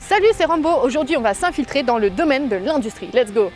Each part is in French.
Salut, c'est Rambo. Aujourd'hui, on va s'infiltrer dans le domaine de l'industrie. Let's go!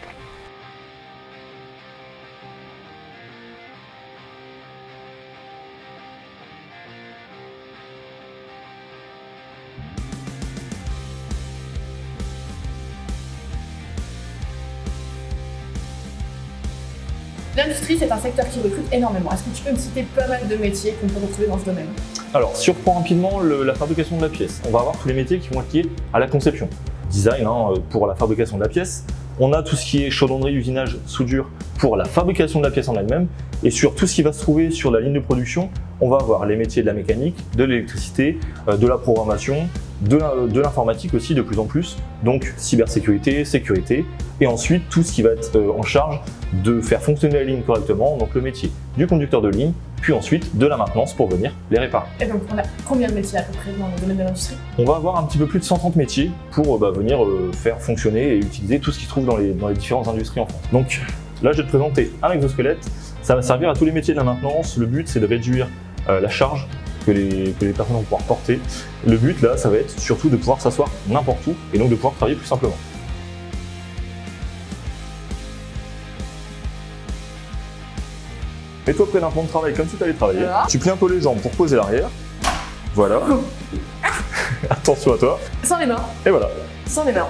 L'industrie, c'est un secteur qui recrute énormément. Est-ce que tu peux me citer pas mal de métiers qu'on peut retrouver dans ce domaine? Alors, si on reprend rapidement la fabrication de la pièce, on va avoir tous les métiers qui vont être liés à la conception. Design pour la fabrication de la pièce. On a tout ce qui est chaudronnerie, usinage, soudure pour la fabrication de la pièce en elle-même. Et sur tout ce qui va se trouver sur la ligne de production, on va avoir les métiers de la mécanique, de l'électricité, de la programmation, de l'informatique aussi de plus en plus, donc cybersécurité, sécurité, et ensuite tout ce qui va être en charge de faire fonctionner la ligne correctement, donc le métier du conducteur de ligne, puis ensuite de la maintenance pour venir les réparer. Et donc on a combien de métiers à peu près dans le domaine de l'industrie? On va avoir un petit peu plus de 130 métiers pour venir faire fonctionner et utiliser tout ce qui se trouve dans les différentes industries en France. Donc là je vais te présenter un exosquelette, ça va servir à tous les métiers de la maintenance. Le but c'est de réduire la charge que les personnes vont pouvoir porter. Le but là, ça va être surtout de pouvoir s'asseoir n'importe où et donc de pouvoir travailler plus simplement. Mets-toi près d'un plan de travail comme si tu allais travailler. Voilà. Tu plies un peu les jambes pour poser l'arrière. Voilà. Attention à toi. Sans les mains. Et voilà. Sans les mains.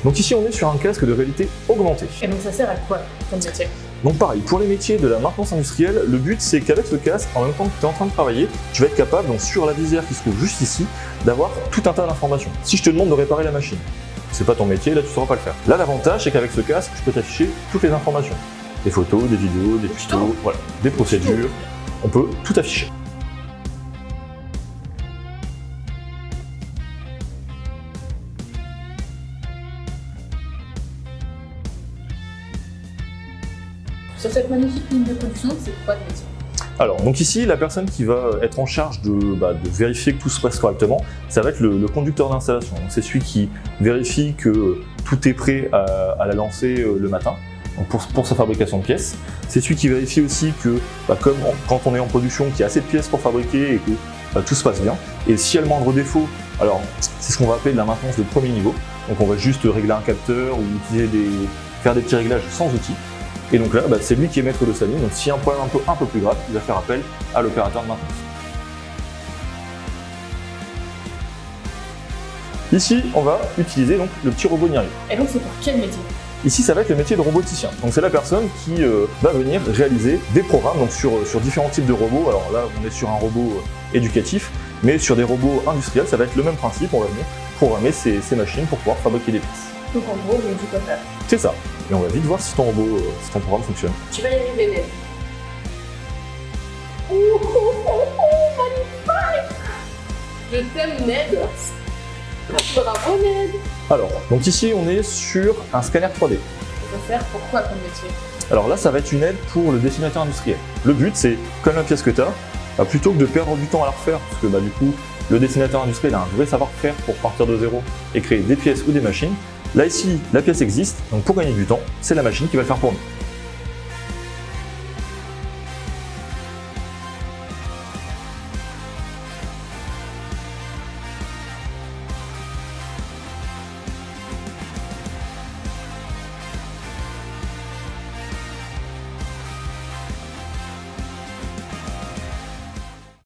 Donc ici, on est sur un casque de réalité augmentée. Et donc ça sert à quoi comme métier? Donc pareil, pour les métiers de la maintenance industrielle, le but c'est qu'avec ce casque, en même temps que tu es en train de travailler, tu vas être capable, donc sur la visière qui se trouve juste ici, d'avoir tout un tas d'informations. Si je te demande de réparer la machine, c'est pas ton métier, là tu ne sauras pas le faire. Là l'avantage c'est qu'avec ce casque, je peux t'afficher toutes les informations. Des photos, des vidéos, des tutos, voilà, des procédures, on peut tout afficher. Sur cette magnifique ligne de production, c'est quoi le métier? Alors, donc ici, la personne qui va être en charge de vérifier que tout se passe correctement, ça va être le conducteur d'installation. C'est celui qui vérifie que tout est prêt à la lancer le matin donc pour sa fabrication de pièces. C'est celui qui vérifie aussi que, comme quand on est en production, qu'il y a assez de pièces pour fabriquer et que tout se passe bien. Et si y a le moindre défaut, alors c'est ce qu'on va appeler de la maintenance de premier niveau. Donc on va juste régler un capteur ou faire des petits réglages sans outils. Et donc là, c'est lui qui est maître de sa ligne, donc s'il y a un problème un peu plus grave, il va faire appel à l'opérateur de maintenance. Ici, on va utiliser donc le petit robot Niri. Et donc c'est pour quel métier? Ici, ça va être le métier de roboticien. Donc c'est la personne qui va venir réaliser des programmes donc sur différents types de robots. Alors là, on est sur un robot éducatif, mais sur des robots industriels, ça va être le même principe. On va venir programmer ces machines pour pouvoir fabriquer des pièces. Donc en gros, il y a du quoi faire. C'est ça. Et on va vite voir si ton robot, si ton programme fonctionne. Tu vas y arriver, Ned. Magnifique! Je t'aime, Ned. Bravo, Ned. Alors, donc ici, on est sur un scanner 3D. Ça peut faire pour quoi comme métier? Alors là, ça va être une aide pour le dessinateur industriel. Le but, c'est, comme la pièce que tu as, plutôt que de perdre du temps à la refaire, parce que du coup, le dessinateur industriel a un vrai savoir-faire pour partir de zéro et créer des pièces ou des machines. Là, ici, la pièce existe, donc pour gagner du temps, c'est la machine qui va le faire pour nous.